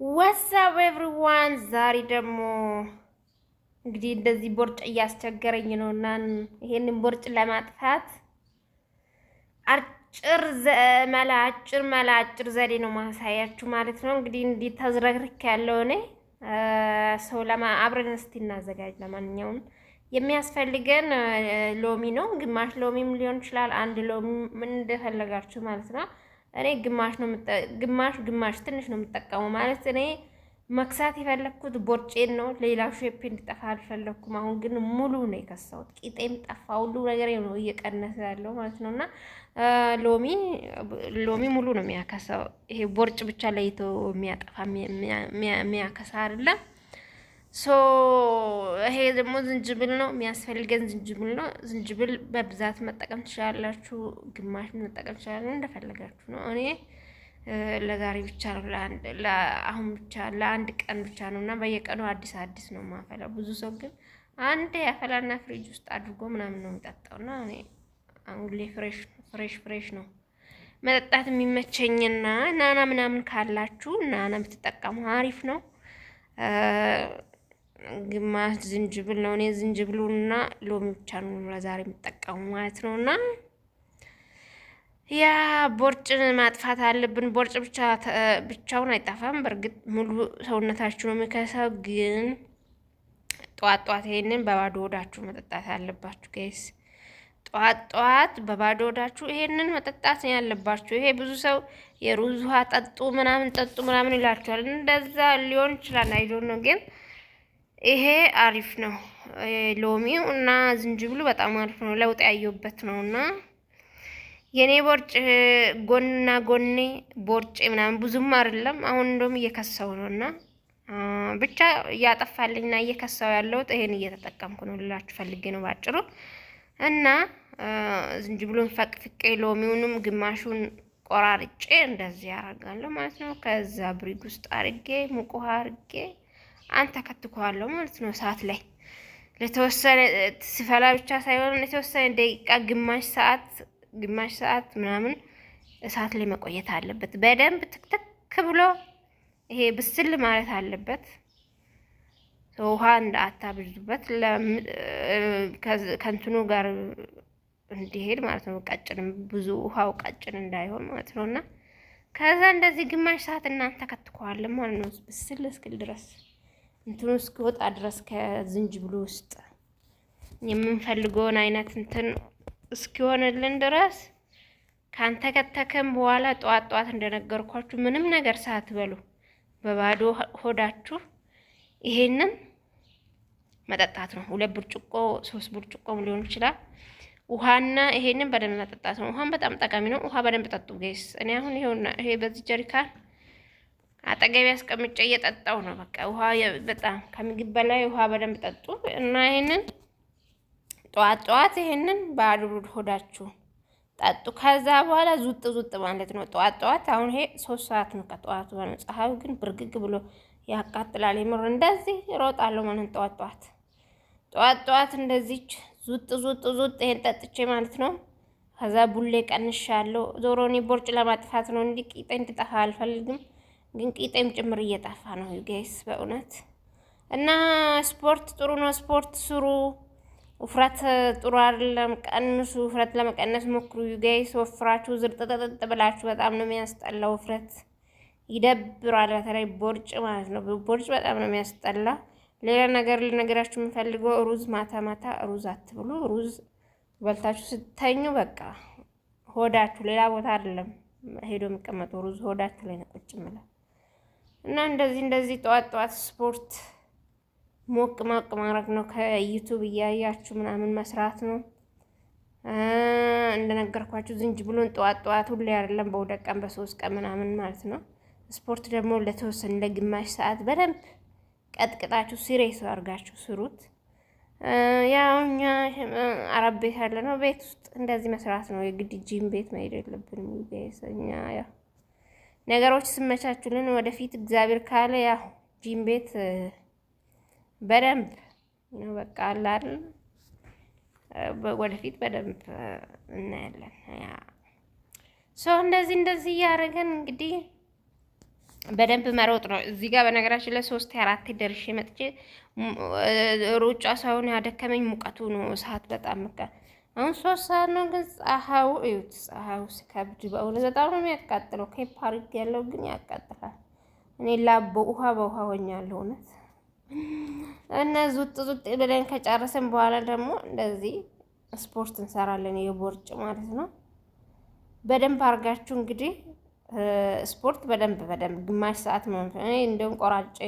What's up everyone? ዛሬ ደግሞ እንግዲህ እንደዚህ ቦርጭ እያስቸገረኝ ነውና ይሄንን ቦርጭ ለማጥፋት አጭር ዘዴ ነው ማሳያችሁ ማለት ነው። እንግዲህ እንዲህ ተዝረክርክ ያለው እኔ ሰው አብረን እስቲ እናዘጋጅ። ለማንኛውም የሚያስፈልገን ሎሚ ነው። ግማሽ ሎሚም ሊሆን ይችላል፣ አንድ ሎሚ ምን እንደፈለጋችሁ ማለት ነው። እኔ ግማሽ ትንሽ ነው የምጠቀመው ማለት እኔ መክሳት የፈለኩት ቦርጬን ነው። ሌላው ሼፕ እንዲጠፋ አልፈለኩም። አሁን ግን ሙሉ ነው የከሳሁት። ቂጤም ጠፋ፣ ሁሉ ነገር ነው እየቀነሰ ያለው ማለት ነውና ሎሚ ሙሉ ነው የሚያከሳው። ይሄ ቦርጭ ብቻ ለይቶ የሚያጠፋ የሚያከሳ አይደለም። ይሄ ደግሞ ዝንጅብል ነው የሚያስፈልገን። ዝንጅብል ነው። ዝንጅብል በብዛት መጠቀም ትችላላችሁ፣ ግማሽ መጠቀም ትችላላችሁ፣ እንደፈለጋችሁ ነው። እኔ ለዛሬ ብቻ ነው አሁን ብቻ ለአንድ ቀን ብቻ ነው እና በየቀኑ አዲስ ነው ማፈላው። ብዙ ሰው ግን አንድ ያፈላና ፍሪጅ ውስጥ አድርጎ ምናምን ነው የሚጠጣውና እኔ አሁን ፍሬሽ ነው መጠጣት የሚመቸኝና ናና ምናምን ካላችሁ ናና ብትጠቀሙ አሪፍ ነው። ግማሽ ዝንጅብል ነው። እኔ ዝንጅብሉና ሎሚ ብቻ ነው ለዛሬ የምጠቀሙ ማለት ነውና ያ ቦርጭን ማጥፋት አለብን። ቦርጭ ብቻውን አይጠፋም። በእርግጥ ሙሉ ሰውነታችሁ ነው የሚከሳው። ግን ጧት ይሄንን በባዶ ሆዳችሁ መጠጣት አለባችሁ ጋይስ። ጧት በባዶ ሆዳችሁ ይሄንን መጠጣት ነው ያለባችሁ። ይሄ ብዙ ሰው የሩዝ ውሃ ጠጡ ምናምን ይላችኋል። እንደዛ ሊሆን ይችላል አይዶን ነው። ግን ይሄ አሪፍ ነው። ሎሚው እና ዝንጅብሉ በጣም አሪፍ ነው። ለውጥ ያየሁበት ነውና የኔ ቦርጭ ጎንና ጎኔ ቦርጭ ምናምን ብዙም አይደለም። አሁን እንደውም እየከሳው ነውና ብቻ እያጠፋልኝና እየከሳው ያለውት ይሄን እየተጠቀምኩ ነው ልላችሁ ፈልጌ ነው ባጭሩ። እና ዝንጅብሉን ፈቅፍቄ ሎሚውንም ግማሹን ቆራርጬ እንደዚህ ያደርጋለሁ ማለት ነው። ከዛ ብሪግ ውስጥ አርጌ ሙቅ ውሃ አርጌ አንተከትከዋለሁ ማለት ነው። እሳት ላይ ለተወሰነ ሲፈላ ብቻ ሳይሆን ለተወሰነ ደቂቃ ግማሽ ሰዓት ምናምን እሳት ላይ መቆየት አለበት። በደንብ ትክትክ ብሎ ይሄ ብስል ማለት አለበት። ውሃ እንዳታብዙበት ከእንትኑ ጋር እንዲሄድ ማለት ነው። ብዙ ውሃው ቀጭን እንዳይሆን ማለት ነውና ከዛ እንደዚህ ግማሽ ሰዓት እናንተ ከትከዋለን ማለት ነው። ብስል እስክል ድረስ እንትኑ እስኪወጣ ድረስ ከዝንጅብሉ ውስጥ የምንፈልገውን አይነት እንትን እስኪሆንልን ድረስ ካንተከተከም በኋላ ጧት እንደነገርኳችሁ ምንም ነገር ሳትበሉ በባዶ ሆዳችሁ ይሄንን መጠጣት ነው። 2 ብርጭቆ 3 ብርጭቆ ሊሆን ይችላል ውሃና ይሄንን በደንብ መጠጣት ነው። ውሃን በጣም ጠቃሚ ነው። ውሃ በደንብ ጠጡ ጋይስ። እኔ አሁን ይሄ በዚህ ጀሪካን አጠገቤ አስቀምጬ እየጠጣው ነው። በቃ ውሃ በጣም ከምግብ በላይ ውሃ በደንብ ጠጡ እና ይሄንን ጧት ይሄንን ባዶ ሆዳችሁ ጠጡ። ከዛ በኋላ ዙጥ ማለት ነው። ጧት አሁን ይሄ 3 ሰዓት ነው ከጧቱ ነው። ፀሐዩ ግን ብርግግ ብሎ ያቃጥላል። የምር እንደዚህ ሮጣለሁ ማለት ጧት እንደዚህ ዙጥ ይሄን ጠጥቼ ማለት ነው። ከዛ ቡሌ ቀንሻለሁ። ዞሮ እኔ ቦርጭ ለማጥፋት ነው እንጂ ቂጤ እንድጠፋ አልፈልግም። ግን ቂጤም ጭምር እየጠፋ ነው ጋይስ በእውነት። እና ስፖርት ጥሩ ነው። ስፖርት ስሩ። ውፍረት ጥሩ አይደለም። ቀንሱ። ውፍረት ለመቀነስ ሞክሩ ጋይስ። ወፍራችሁ ዝርጥጥጥ ብላችሁ በጣም ነው የሚያስጠላው። ውፍረት ይደብራል። በተለይ ቦርጭ ማለት ነው። ቦርጭ በጣም ነው የሚያስጠላ። ሌላ ነገር ልነግራችሁ የምፈልገው ሩዝ ማታ ሩዝ አትብሉ። ሩዝ በልታችሁ ስተኙ በቃ ሆዳችሁ ሌላ ቦታ አይደለም ሄዶ የሚቀመጠው ሩዝ ሆዳችሁ ላይ ነው ቁጭ የሚለው እና እንደዚህ ጧት ስፖርት ሞቅ ማድረግ ነው። ከዩቲዩብ እያያችሁ ምናምን መስራት ነው። እንደነገርኳችሁ ዝንጅብሉን ጧት ሁሌ አይደለም በ2 ቀን በ3 ቀን ምናምን ማለት ነው። ስፖርት ደግሞ ለተወሰነ ለግማሽ ሰዓት በደንብ ቀጥቅጣችሁ ሲሪየስ አድርጋችሁ ስሩት። ያው እኛ አረብ ቤት ያለ ነው። ቤት ውስጥ እንደዚህ መስራት ነው። የግድ ጂም ቤት መሄድ የለብንም እኛ ያው ነገሮች ስመቻቹልን ወደፊት እግዚአብሔር ካለ ያው ጂም ቤት በደንብ ነው በቃ አለ አይደል ወደፊት በደንብ እናያለን። ያ እንደዚህ እያደረገን እንግዲህ በደንብ መሮጥ ነው። እዚህ ጋር በነገራችን ላይ 3 4 ደርሼ መጥቼ ሩጫ ሳይሆን ያደከመኝ ሙቀቱ ነው። ሰዓት በጣም አሁን 3 ሰዓት ነው፣ ግን ፀሐዩ እዩት። ፀሐዩ ሲከብድ በእውነት በጣም ነው የሚያቃጥለው። ኬፕ አድርጌ ያለው ግን ያቃጥላል። እኔ በውሃ ሆኛለሁ እውነት። እና ዙጥ ብለን ከጨረስን በኋላ ደግሞ እንደዚህ ስፖርት እንሰራለን፣ የቦርጭ ማለት ነው። በደንብ አድርጋችሁ እንግዲህ ስፖርት በደንብ ግማሽ ሰዓት ነው። እኔ እንደውም ቆራጬ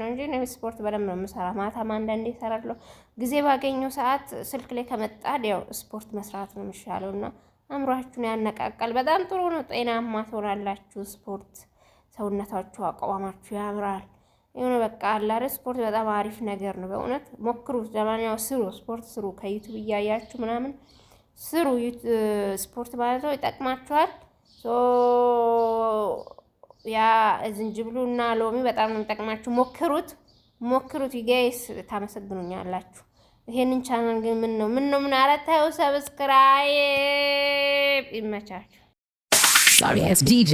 ነው እንጂ እኔ ስፖርት በደንብ ነው የምሰራ። ማታም አንዳንዴ እሰራለሁ። ጊዜ ባገኘው ሰዓት ስልክ ላይ ከመጣድ ያው ስፖርት መስራት ነው የሚሻለው እና አእምሯችሁን ያነቃቃል። በጣም ጥሩ ነው። ጤናማ ትሆናላችሁ። ስፖርት ሰውነታችሁ፣ አቋማችሁ ያምራል። የሆነ በቃ አላረ ስፖርት በጣም አሪፍ ነገር ነው። በእውነት ሞክሩት። ዘማንያው ስሩ፣ ስፖርት ስሩ። ከዩቲዩብ እያያችሁ ምናምን ስሩ። ስፖርት ማለት ነው ይጠቅማችኋል። ያ ዝንጅብሉና ሎሚ በጣም ነው የሚጠቅማችሁ። ሞክሩት ጋይስ፣ ታመሰግኑኛላችሁ። ይሄንን ቻናል ግን ምን አረታው ሰብስክራይብ ይመቻችሁ። Sorry ass DJ